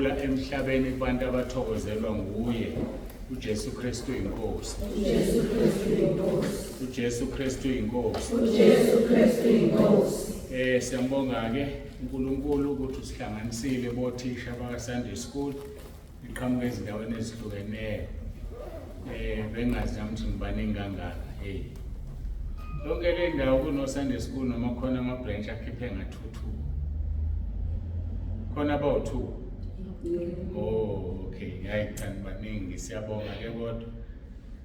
ukudlula emhlabeni kubantu abathokozelwa nguye uJesu Kristu inkosi. uJesu Kristu inkosi. Siyambonga ke uNkulunkulu ukuthi usihlanganisile bothisha baka Sunday School iqhamuka ezindaweni ezihlukeneyo. Bengazi ukuthi ngibaningi kangaka. Lonke le ndawo kuno Sunday School noma khona ama branch akhiphe nga-2. Khona about 2. Okay, hayi kanti baningi siyabonga ke kodwa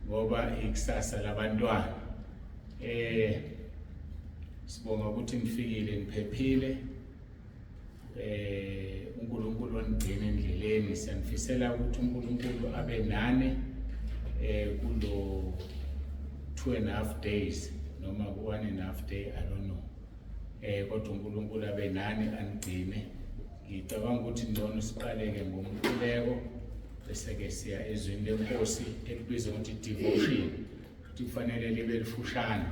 ngoba ikusasa labantwana. Sibonga ukuthi nifikile niphephile. uNkulunkulu wanigcina endleleni, siyanifisela ukuthi uNkulunkulu abe nani kulo 2.5 days noma 1.5 day, I don't know. Kodwa uNkulunkulu abe nani anigcine. Ngicabanga ukuthi ngcono siqaleke ngomkhuleko bese ke siya ezweni lenkosi elibizwa ukuthi devotion. Futhi kufanele libe lifushane.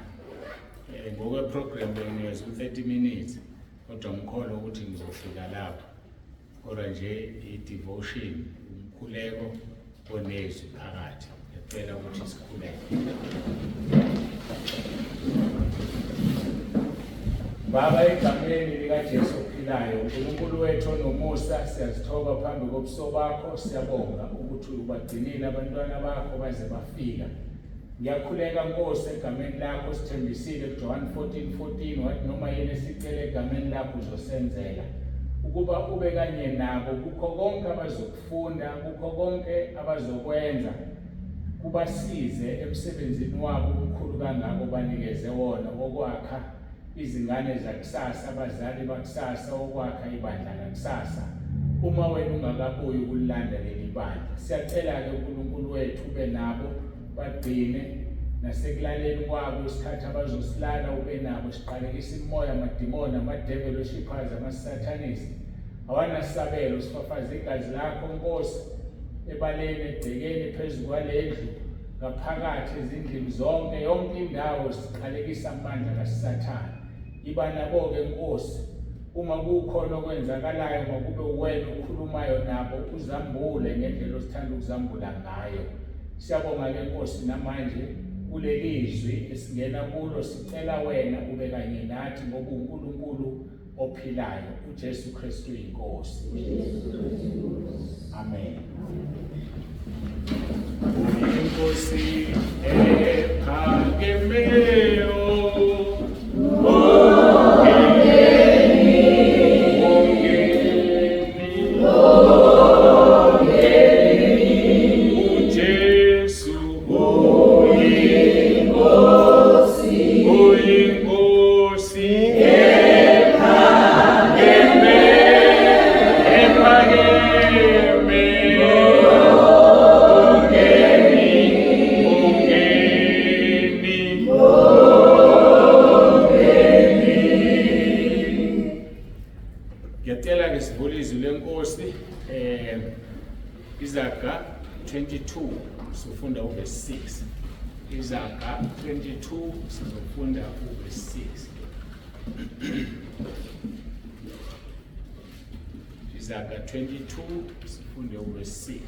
Ngokwe program benikezwe 30 minutes kodwa ngikholwa ukuthi ngizofika lapho. Kodwa nje i-devotion umkhuleko onezwi phakathi. Ngicela ukuthi sikhuleke. Baba, egameni likaJesu ophilayo, uNkulunkulu wethu onomusa, siyazithoba phambi kobuso bakho, siyabonga ukuthi ubagcinile abantwana bakho baze bafika. Ngiyakhuleka Nkosi egameni lakho, sithembisile kuJohn 14:14 wathi noma yena sicela egameni lakho uzosenzela ukuba ube kanye nabo kukho konke abazokufunda, kukho konke abazokwenza, kubasize emsebenzini wabo omkhulu kangako banikeze wona wokwakha izingane zakusasa, abazali bakusasa, okwakha ibandla lakusasa. Uma wena ungakabuyi ukulanda leli bandla, siyacela ke uNkulunkulu wethu ube nabo, bagcine nasekulaleni kwabo isikhathi abazosilala, ube nabo, siqalekise imoya, amadimoni, amadevil, shiphaza, amasathanisi, awanasabelo, sifafaze igazi lakho Nkosi ebaleni, egcekeni, phezu kwalendlu, ngaphakathi ezindlini zonke, yonke indawo siqalekisa amandla kaSathane. Iba nabo ke Nkosi, uma kukhona okwenzakalayo ngokube uwena ukhulumayo nabo, uzambule ngendlela osithanda ukuzambula ngayo. Siyabonga ke Nkosi namanje kuleli izwi esingena kulo, sicela wena ube kanye nathi ngoba uNkulunkulu ophilayo, uJesu Kristu inkosi. Amen. Inkosi ephakemeyo, Izaga 22 sifunda uverse 6. Izaga 22 sizofunda uverse 6. Izaga 22 sifunde uverse 6.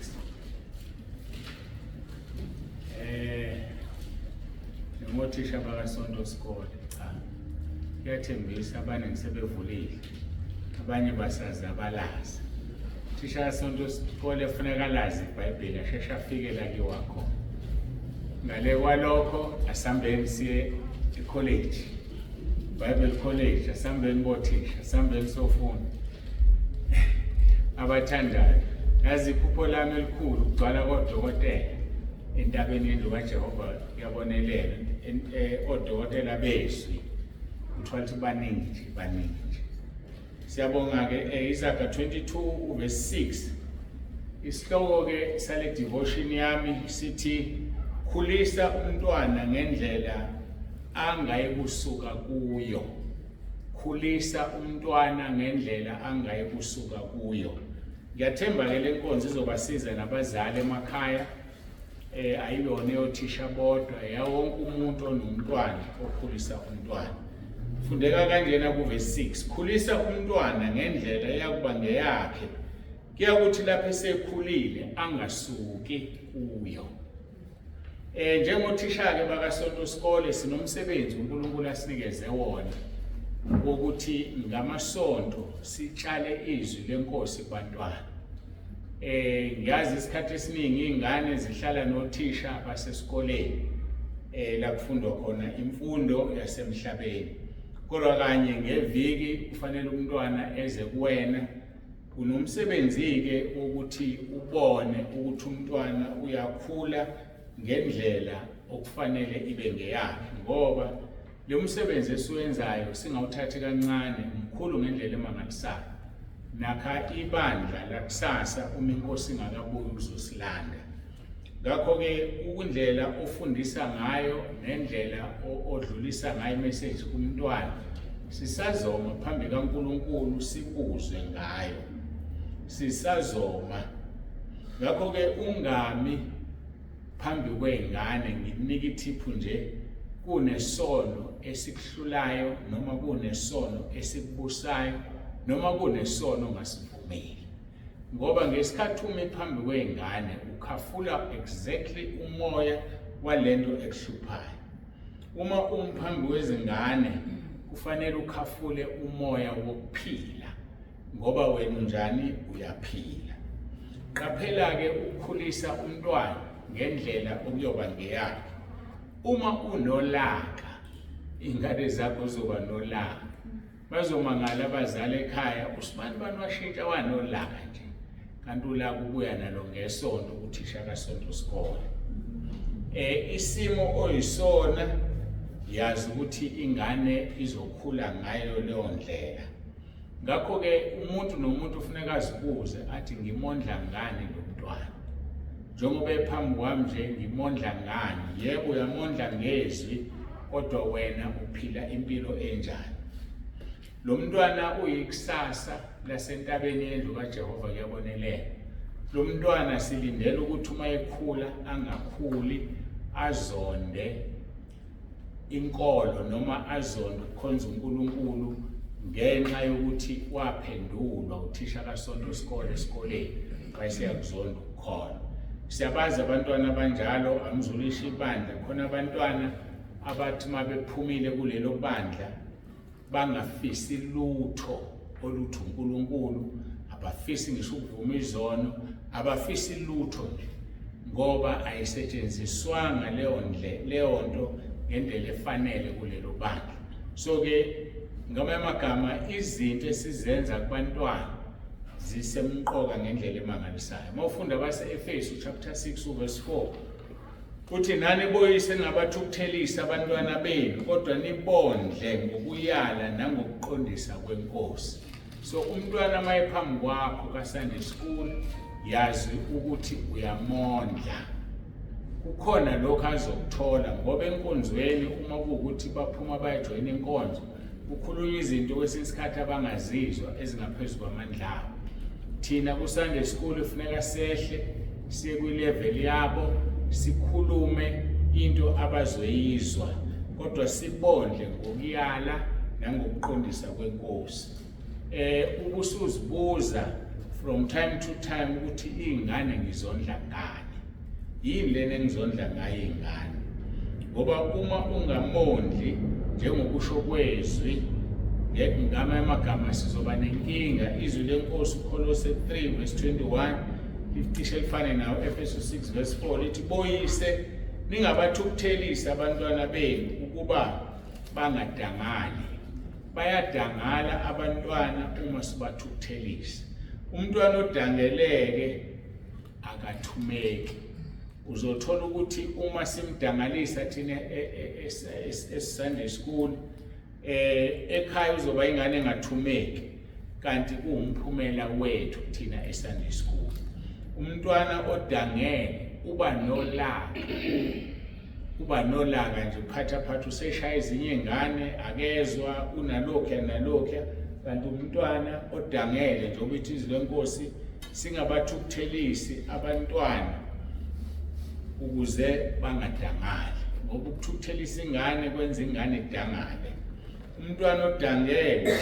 Ngothisha bakaSonto School cha. Kuyathembisa abanye ngisebevulile. Abanye basazabalaza. Thisha Sonto School efuneka lazi iBhayibheli ashesha afike la kiwakho. Ngale kwalokho asambeni siye ecollege. Bible College asambeni bothisha, asambeni sofunda. Abathandayo. Yazi iphupho lami elikhulu ukugcwala kodokotela entabeni yendlu kaJehova yabonelela odokotela bezwi. Uthola baningi baningi. Siyabonga ke Izaga 22 uverse 6. Isihloko ke sale devotion yami sithi khulisa umntwana ngendlela angayikusuka kuyo. Khulisa umntwana ngendlela angayikusuka kuyo. Ngiyathemba ke lenkonzo izobasiza nabazali emakhaya. Ayilona yothisha bodwa, yawonke umuntu onomntwana okhulisa umntwana. Fundeka kanjena kuverse 6. Khulisa umntwana ngendlela eyakuba ngeyakhe, kuyakuthi lapho esekhulile angasuki kuyo. Njengothisha-ke bakaSonto Sikole sinomsebenzi uNkulunkulu asinikeze wona wokuthi ngamasonto sitshale izwi lenkosi kubantwana. Ngiyazi isikhathi esiningi ingane zihlala nothisha basesikoleni la kufundwa khona imfundo yasemhlabeni. Kodwa kanye ngeviki kufanele umntwana eze kuwena. Unomsebenzi-ke ukuthi ubone ukuthi umntwana uyakhula ngendlela okufanele ibe ngeyakhe, ngoba lo msebenzi esiwenzayo singawuthathi kancane mkhulu ngendlela emangalisayo. Nakha ibandla lakusasa uma inkosi ingakabuyi ukuzosilanda. Ngakho-ke ukundlela ofundisa ngayo nendlela odlulisa ngayo imessage kumntwana sisazoma phambi kaNkulunkulu sibuzwe ngayo. Sisazoma. Ngakho-ke ungami phambi kwengane ngikunika ithiphu nje kunesono esikuhlulayo noma kunesono esikubusayo noma kunesono ongasivumeli. Ngoba ngesikhathi ume phambi kwengane ukhafula exactly umoya walento ekuhluphayo. Uma phambi kwezingane kufanele ukhafule umoya wokuphila ngoba wena njani uyaphila. Qaphela-ke ukukhulisa umntwana ngendlela okuyoba ngeyakhe. Uma unolaka ingane zakho zoba nolaka. Bazomangala abazali ekhaya usibani bani washintsha wanolaka nje. Kanti ulaka ubuya nalo ngesonto uthisha kaSonto Sikole. Isimo oyisona yazi ukuthi ingane izokhula ngayo leyo ndlela. Ngakho-ke umuntu nomuntu ufuneka azibuze athi ngimondla ngani lo mntwana. Njengoba ephambi kwami nje ngimondla ngani. Yebo uyamondla ngezwi kodwa wena uphila impilo enjani. Lo mntwana uyikusasa lasentabeni yendlu kaJehova kuyabonelela. Lo mntwana silindele ukuthi uma ekhula angakhuli azonde inkolo noma azonde ukukhonza uNkulunkulu ngenxa yokuthi waphendulwa uthisha kaSonto Sikole esikoleni wayeseyakuzonda ukukholwa. Siyabazi abantwana abanjalo amzulisha ibandla. Khona abantwana abathi uma bephumile kulelo bandla bangafisi lutho olutho uNkulunkulu, abafisi ngisho ukuvuma izono, abafisi lutho nje ngoba ayisetshenziswanga leyo nto ngendlela efanele kulelo bandla. So-ke ngamanye amagama izinto esizenza kubantwana zisemqoka ngendlela emangalisayo. Uma ufunda base-Efesu chapter 6 verse 4 uthi nani boyise ningabathukuthelisa abantwana benu kodwa nibondle ngokuyala nangokuqondisa kwenkosi. So umntwana uma ephambi kwakho kaSunday School yazi ukuthi uyamondla. Kukhona lokho azokuthola ngoba enkonzweni uma kuwukuthi baphuma bayajoyina inkonzo kukhulunywa izinto kwesinye isikhathi abangazizwa ezingaphezulu kwamandla abo. Thina kuSunday School kufuneka sehle siye kwilevel yabo sikhulume into abazoyizwa kodwa sibondle ngokuyala nangokuqondisa kwenkosi. Ubusuzibuza from time to time ukuthi ingane ngizondla ngani. Yini lena engizondla ngayo ingane. Ngoba uma ungamondli njengokusho kwezwi ngamanye amagama sizoba nenkinga. Izwi lenkosi uKolose 3 verse 21 licishe lifane nawo Efesu 6 verse 4 lithi boyise ningabathukuthelisa abantwana benu ukuba bangadangali. Bayadangala abantwana uma sibathukuthelisa. Umntwana odangeleke akathumeki. Uzothola ukuthi uma simdangalisa thina eSunday School ekhaya uzoba ingane engathumeki kanti kuwumphumela wethu thina eSunday School. Umntwana odangele uba nolaka nje phatha useshaya ezinye ingane akezwa unalokho kanti umntwana odangele njengoba ithi izwi lenkosi singabathukuthelisi abantwana ukuze bangadangali. Ngoba ukuthukuthelisa ingane kwenza ingane idangale. Umntwana odangele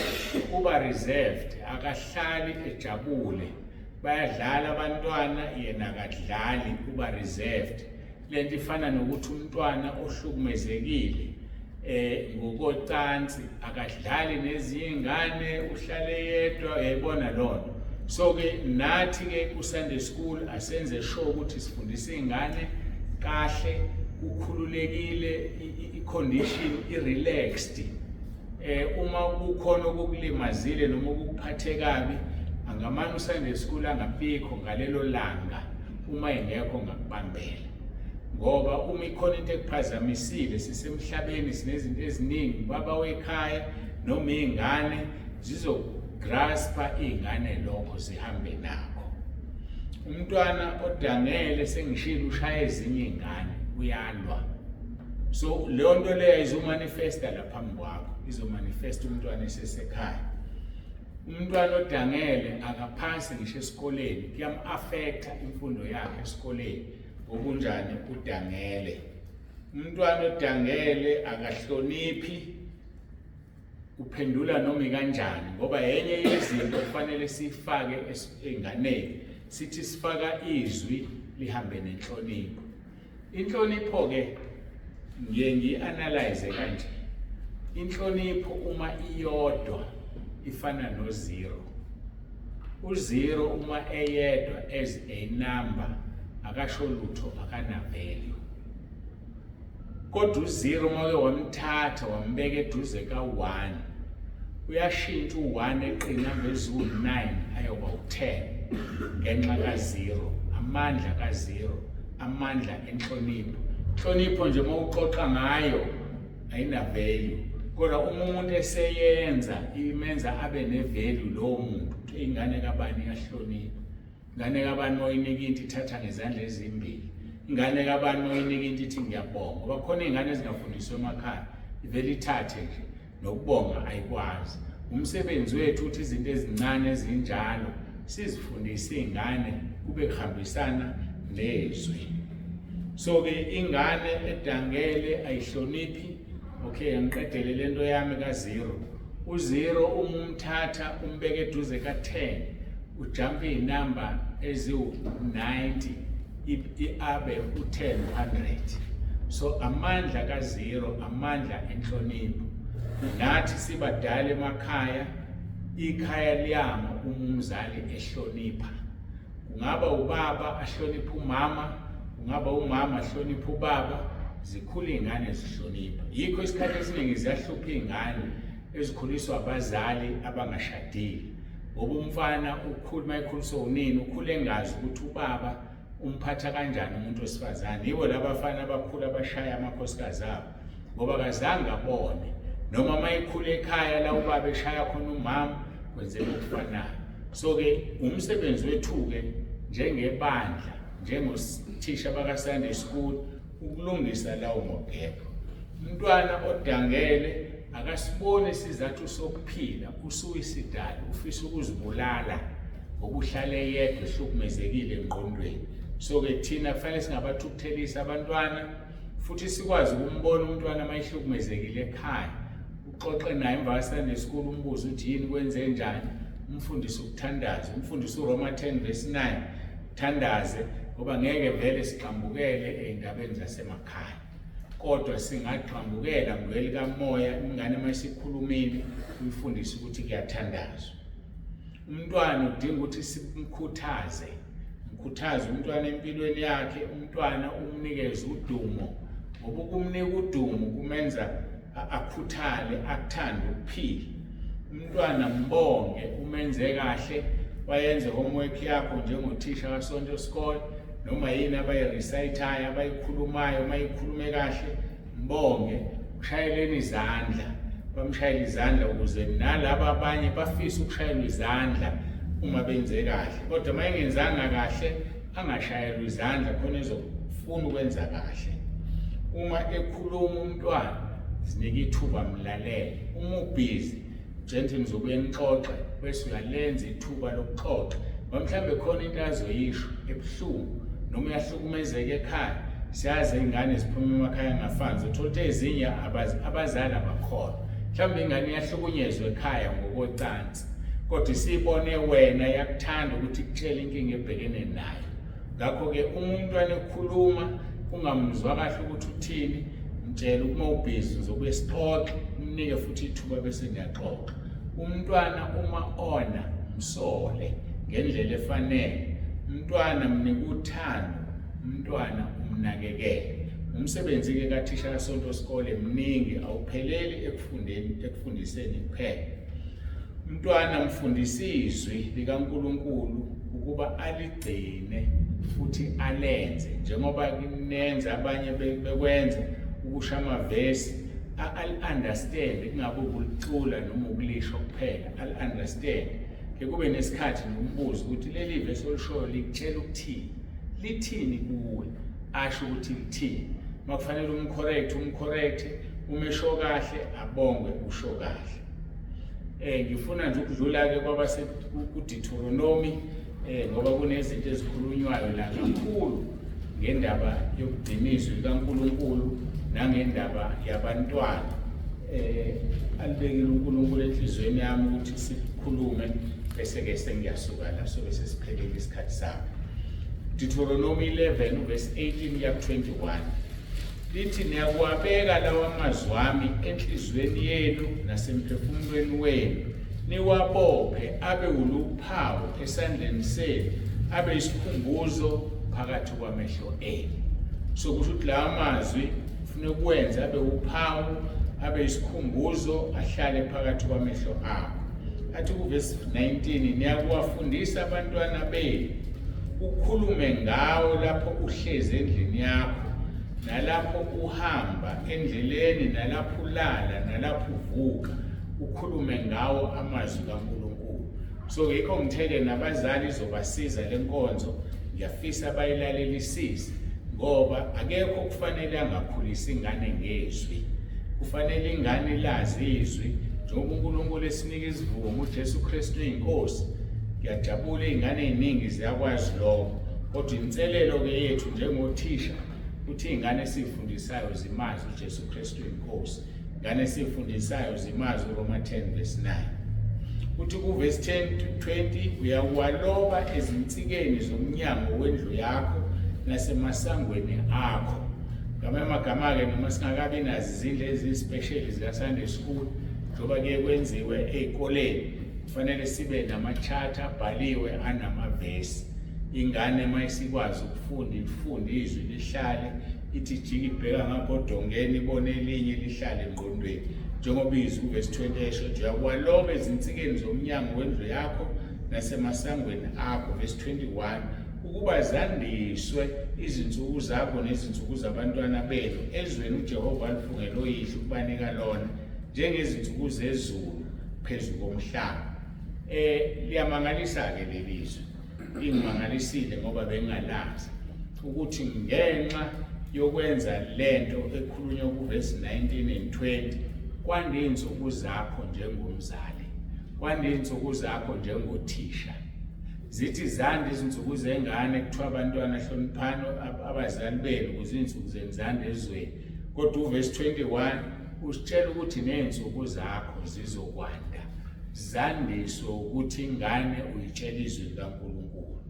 uba reserved, akahlali ejabule bayadlala abantwana yena akadlali uba reserved. Lento ifana nokuthi umntwana ohlukumezekile ngokocansi akadlali nezinye izingane, uhlale yedwa, uyayibona lona. So ke nathi ke ku Sunday school asenze sure ukuthi sifundisa izingane kahle, ukhululekile, i-condition i-relaxed. Uma kukhona okukulimazile noma ukuphathe kabi, angamane uSunday school angabikho ngalelo langa uma engekho ngakubambela. Ngoba uma ikhona into ekuphazamisile, sisemhlabeni sinezinto eziningi, baba wekhaya noma izingane zizograspa izingane lokho zihambe nakho. Umntwana odangele sengishilo ushaya ezinye izingane uyalwa. So leyo nto leyo izomanifesta lapha phambi kwakho, izomanifesta umntwana esesekhaya. Umntwana odangele akaphasi ngisho esikoleni, kuyam-affecta imfundo yakhe esikoleni ngokunjani udangele. Umntwana odangele akahloniphi, uphendula noma kanjani, ngoba yenye yezinto kufanele sifake enganeni, sithi sifaka izwi lihambe nenhlonipho. Inhlonipho ke ngiye ngi-analyze kanje. Inhlonipho uma iyodwa ifana no-0. U-0 uma eyedwa as a number akasho lutho, akana value. Kodwa u-0 uma wamthatha wambeka eduze ka-1, uyashintsha u-1 eqina ngeziwu-9 ayoba u-10 ngenxa ka-0. Amandla ka-0, amandla enhlonipho. Inhlonipho nje uma uxoxa ngayo ayina value, kodwa uma umuntu eseyenza imenza abe ne-value lowo muntu. Ingane kabani iyahlonipha, ingane kabani moyinika into ithatha ngezandla ezimbili, ingane kabani moyinika into ithi ngiyabonga. Ngoba khona izingane ezingafundiswa emakhaya ivele ithathe nje, nokubonga ayikwazi. Umsebenzi wethu uthi izinto ezincane ezinjalo sizifundise izingane kube kuhambisana nezwi. So ke ingane edangele ayihloniphi. Okay, ngiqedele lento yami ka-0. U-0 uma umthatha umbeke eduze ka-10, ujump inamba eziwu-90 abe u-10 100. So amandla ka-0, amandla enhlonipho. Nathi sibadala emakhaya, ikhaya liyama uma umzali ehlonipha. Kungaba ubaba ahlonipha umama, kungaba umama ahlonipha ubaba, zikhula izingane zihlonipha. Yikho isikhathi esiningi ziyahlupha izingane ezikhuliswa abazali abangashadile. Ngoba umfana ukhula mayikhuliswa unini, ukhule engazi ukuthi ubaba umphatha kanjani umuntu wesifazane. Yibo labafana abakhula bashaya amakhosikazi abo ngoba kazange abone, noma mayikhula ekhaya la ubaba eshaya khona umama kwenzeka ukufanayo. So ke umsebenzi wethu ke njengebandla, njengothisha baka Sunday school, ukulungisa lawo mobheko. Umntwana odangele akasibone isizathu sokuphila, usuyisidala, ufisa ukuzibulala ngokuhlale yedwa ehlukumezekile engqondweni. So ke thina kufanele singabathukuthelisa abantwana, futhi sikwazi ukumbona umntwana mayihlukumezekile ekhaya, uxoxe naye emva Sunday school, umbuzo uthi yini kwenze njani, umfundise ukuthandaza, umfundise uRoma 10:9, thandaze, ngoba ngeke vele siqhambukele ezindabeni zasemakhaya. Kodwa singaqhambukela ngeli kamoya, ingane mayisikhulumile uyifundise ukuthi kuyathandazwa. Umntwana udinga ukuthi simkhuthaze, mkhuthaze umntwana empilweni yakhe, umntwana umnikeze udumo. Ngoba ukumnika udumo kumenza akhuthale, akuthande ukuphila. Umntwana mbonge, umenze kahle, wayenze homework yakho njengothisha kaSonto School, noma yini abayirecitayo, abayikhulumayo, mayikhulume kahle, mbonge, ushayeleni izandla, bamshayela izandla ukuze nalabo abanye bafise ukushayela izandla uma benze kahle. Kodwa mayengenzanga kahle angashayelwa izandla khona ezofuna ukwenza kahle. Uma ekhuluma umntwana sinika ithuba mlalele. Uma ubhizi njengoba nizobuye nixoxe bese uyalenza ithuba lokuxoxa. Mhlawumbe khona into azoyisho ebuhlungu noma uyahlukumezeka ekhaya. Siyazi ingane ziphuma emakhaya angafani, uthola ukuthi ezinye abazali abakhona. Mhlawumbe ingane iyahlukunyezwa ekhaya ngokocansi, kodwa sibone wena yakuthanda ukuthi kutshele inkinga ebhekene nayo. Ngakho-ke umntwana ekhuluma ungamuzwa kahle ukuthi uthini, mtshela uma ubhizi uzobe esixoxe, umnike futhi ithuba bese niyaxoxa. Umntwana uma ona msole ngendlela efanele, umntwana mnike uthando, umntwana umnakekele. Umsebenzi-ke kathisha kasonto sikole mningi, awupheleli ekufundiseni kuphela. Umntwana mfundise izwi likaNkulunkulu ukuba aligcine futhi alenze, njengoba kunenza abanye bekwenza ukusho amavesi al-understand, kungabe ukulicula noma ukulisho kuphela, al-understand. Ke kube nesikhathi nombuzo ukuthi leli vesi olishoyo likutshela ukuthini, lithini kuwe, asho ukuthi lithini. Makufanele umcorrect, umesho kahle abongwe usho kahle. Ngifuna nje ukudlula-ke kwabase kuDeuteronomy, ngoba kunezinto ezikhulunywayo la kakhulu ngendaba yokugcina izwi likaNkulunkulu nangendaba yabantwana. Alibekile uNkulunkulu enhlizweni yami ukuthi sikhulume, bese-ke sengiyasuka la sobe sesiphelile isikhathi sami. Deuteronomy 11 verse 18 kuya 21 lithi, niyakuwabeka lawa mazwi ami enhlizweni yenu nasemphefumulweni wenu, niwabophe abe uluphawu esandleni senu, abe isikhumbuzo phakathi kwamehlo enu. So kusho ukuthi lawa mazwi ufuna ukwenza abe uphawu, abe isikhumbuzo, ahlale phakathi kwamehlo akho. Athi kuverse 19, niyakuwafundisa abantwana benu, ukhulume ngawo lapho uhlezi endlini yakho, nalapho uhamba endleleni, nalapho ulala, nalapho uvuka, ukhulume ngawo amazwi kaNkulunkulu. So yikho ngithele nabazali izobasiza le nkonzo, ngiyafisa bayilalelisise, ngoba akekho kufanele angakhulisa ingane ngezwi. Kufanele ingane lazi izwi, njengoba uNkulunkulu esinika isivumo uJesu Kristu uyinkosi. Ngiyajabula izingane eziningi ziyakwazi lokho, kodwa inselelo-ke yethu njengothisha ukuthi izingane esifundisayo zimazi uJesu Kristu uyinkosi. Ingane esifundisayo zimazi uRoma 10 verse 9. Uthi kuverse 10 to 20, uyakuwaloba ezinsikeni zomnyango wendlu yakho nasemasangweni akho. Ngamanye amagama-ke noma singakabi nazo izindlu ezispecial zika-Sunday school, njengoba kuye kwenziwe ey'koleni, kufanele sibe nama-charter abhaliwe anamavesi. Ingane uma isikwazi ifunda izwi lihlale, ithi jika ibheka ngapho odongeni ibone elinye lihlale engqondweni. Njengoba izwi kuverse 20 esho nje, uyakuwaloba ezinsikeni zomnyango wendlu yakho nasemasangweni akho, verse 21, ukuba zandiswe izinsuku zakho nezinsuku zabantwana benu ezweni uJehova alifungele oyihlo ukubanika lona, njengezinsuku zezulu phezu komhlaba. Liyamangalisa-ke leli zwi, lingimangalisile ngoba bengingalazi ukuthi ngenxa yokwenza lento ekhulunywa kuverse 19 and 20, kwande insuku zakho njengomzali, kwande insuku zakho njengothisha. Zithi zande izinsuku zengane, kuthiwa abantwana hloniphani abazali benu ukuze insuku zenu zande ezweni. Kodwa uverse 21 usitshela ukuthi ney'nsuku zakho zizokwanda, zandiswe ukuthi ingane uyitshela izwi likaNkulunkulu.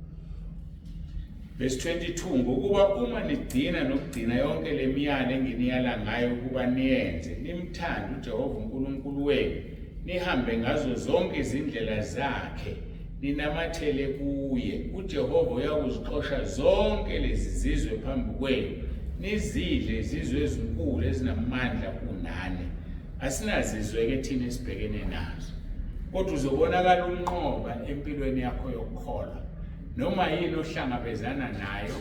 Verse 22, ngokuba uma nigcina nokugcina yonke le miyalo enginiyala ngayo ukuba niyenze, nimthande uJehova uNkulunkulu wenu, nihambe ngazo zonke izindlela zakhe, ninamathele kuye, uJehova uyakuzixosha zonke lezi zizwe phambi kwenu, nizidle izizwe ezinkulu ezinamandla kunani. Asinazizwe-ke thina esibhekene nazo, kodwa uzobonakala unqoba empilweni yakho yokukholwa. Noma yini ohlangabezana nayo,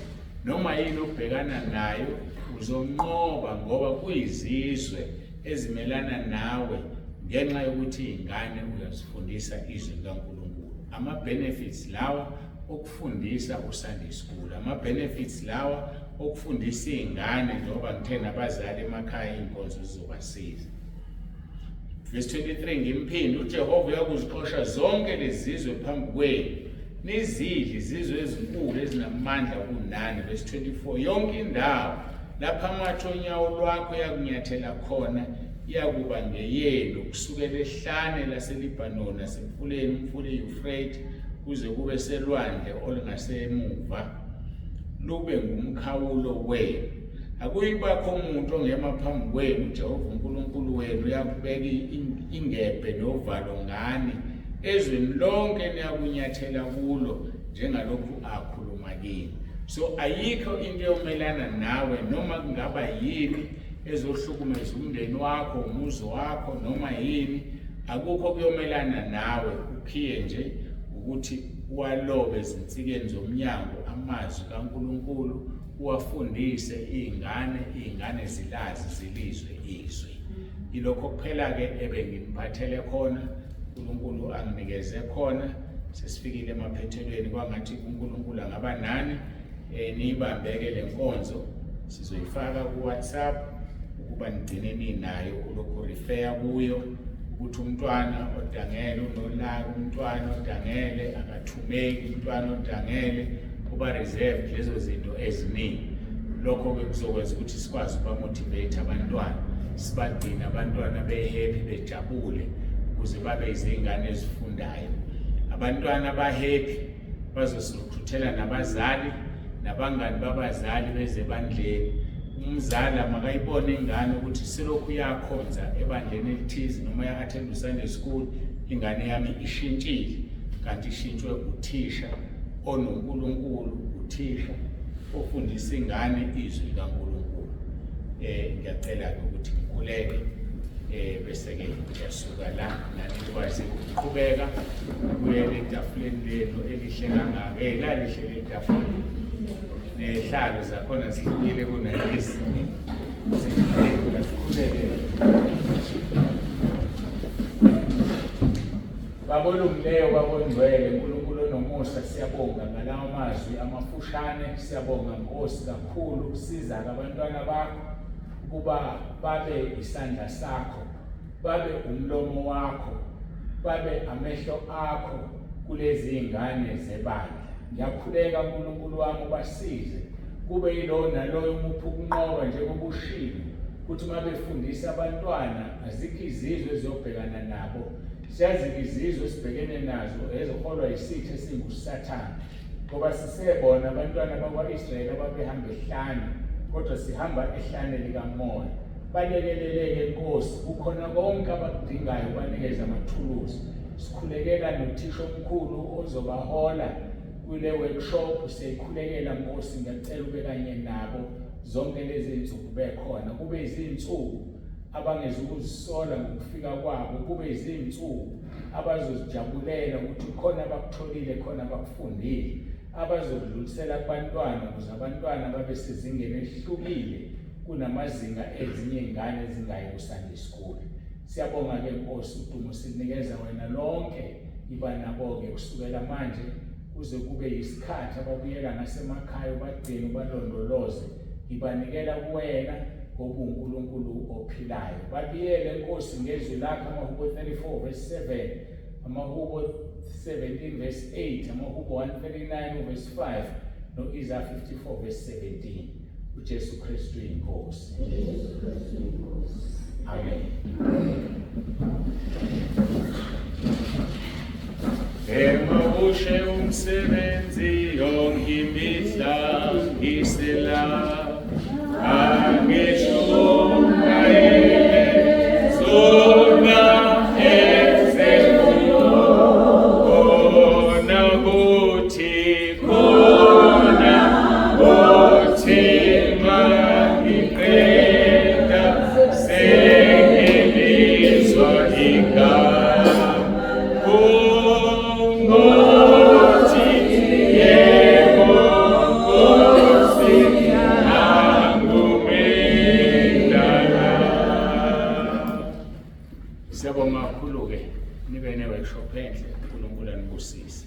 noma yini obhekana nayo, uzonqoba ngoba kuyizizwe ezimelana nawe ngenxa yokuthi ingane uyazifundisa izwi likaNkulunkulu. Ama-benefits lawa okufundisa uSunday school, ama-benefits lawa okufundisa izingane, njengoba ngithe nabazali emakhaya inkonzo zizobasiza. Verse 23, ngimphinde, uJehova uyakuzixosha zonke lezi zizwe phambi kwenu, nizidle izizwe ezinkulu ezinamandla kunani. Verse 24, yonke indawo lapha amatshe onyawo lwakho yakunyathela khona iyakuba ngeyenu kusukela ehlane laseLibanon nasemfuleni umfula iEufrate kuze kube selwandle olungasemuva lube ngumkhawulo wenu. Akuyibakho umuntu ongema phambi kwenu uJehova uNkulunkulu wenu uyakubeka ingebhe novalo ngani ezweni lonke niyakunyathela kulo njengalokhu akhuluma kini. So ayikho into yomelana nawe noma kungaba yini ezohlukumeza umndeni wakho, umuzi wakho noma yini, akukho kuyomelana nawe. Ukhiye nje ukuthi uwalobe ezinsikeni zomnyango amazwi kaNkulunkulu, uwafundise iy'ngane zilazi zilizwe izwi. Ilokho kuphela ke ebengiphathele khona, uNkulunkulu anginikeze khona. Sesifikile emaphethelweni kwangathi uNkulunkulu angaba nani. Niyibambeke le nkonzo, sizoyifaka ku WhatsApp ukuba nigcine ninayo ulokhu refer kuyo ukuthi umntwana odangele unolaka, umntwana odangele akathumeki, umntwana odangele uba reserved, lezo zinto eziningi. Lokho ke kuzokwenza ukuthi sikwazi ukuba motivate abantwana, sibagcine abantwana be-happy bejabule ukuze babe izingane ezifundayo. Abantwana ba-happy bazosiruthuthela nabazali nabangani babazali beze ebandleni. Umzali makayibone ingane ukuthi selokhu yakhonza ebandleni elithize noma ya-attend Sunday school, ingane yami ishintshile, kanti ishintshwe uthisha onoNkulunkulu, uthisha ofundisa ingane izwi likaNkulunkulu. Ngiyacela-ke ukuthi ngikhuleke bese-ke ngiyasuka la nani nikwazi ukuqhubeka kuyele etafuleni lenu elihle kangaka. Lalihle le tafula, nehlalo zakhona zihlukile kunalezi. Babona umleyo babongcwele, uNkulunkulu onomusa, siyabonga ngalawo mazwi amafushane. Siyabonga Nkosi kakhulu, siza abantwana bakho ukuba babe isandla sakho, babe umlomo wakho, babe amehlo akho kulezi ingane zebandla. Ngiyakhuleka uNkulunkulu wami ubasize, kube yilo naloyo umuphi ukunqoba njengoba ushilo ukuthi uma befundisa abantwana azikho izizwe ezobhekana nabo. Siyazi izizwe esibhekene nazo eziholwa yisitho esinguSathane, ngoba sisebona abantwana bakwa-Israyeli ababehamba ehlane, kodwa sihamba ehlane likamoya. Balekeleleke Nkosi, kukhona konke abakudingayo, banikeze amathuluzi. Sikhulekela nothisha omkhulu ozobahola kule workshop, siyayikhulekela Nkosi, ngiyacela ube kanye nabo zonke lezi zinsuku bekhona. Kube izinsuku abangezukuzisola ngokufika kwabo, kube izinsuku abazozijabulela ukuthi khona abakutholile, khona abakufundile, abazodlulisela kubantwana ukuze abantwana babe sezingeni elihlukile kunamazinga ezinye ingane ezingayi ku-Sunday school. Siyabonga-ke Nkosi, udumo sinikeza wena lonke. Iba nabo-ke kusukela manje kuze kube yisikhathi ababuyela ngasemakhaya, ubagcine ubalondoloze. Ibanikela kuwena ngoba uNkulunkulu ophilayo. Babiyele Nkosi ngezwi lakho, amaHubo 34 verse 7, amaHubo 17 verse 8, amaHubo 139 verse 5, no-Isaiah 54 verse 17. uJesu Kristu inkosi. Amen. Emushe umsebenzi yonke imihla ngisela, angishonga zona ezekuyo, khona kuthi mangiqeda sengilizwa igama. Siyabonga kakhulu-ke nibe ne-workshop enhle, uNkulunkulu anibusise.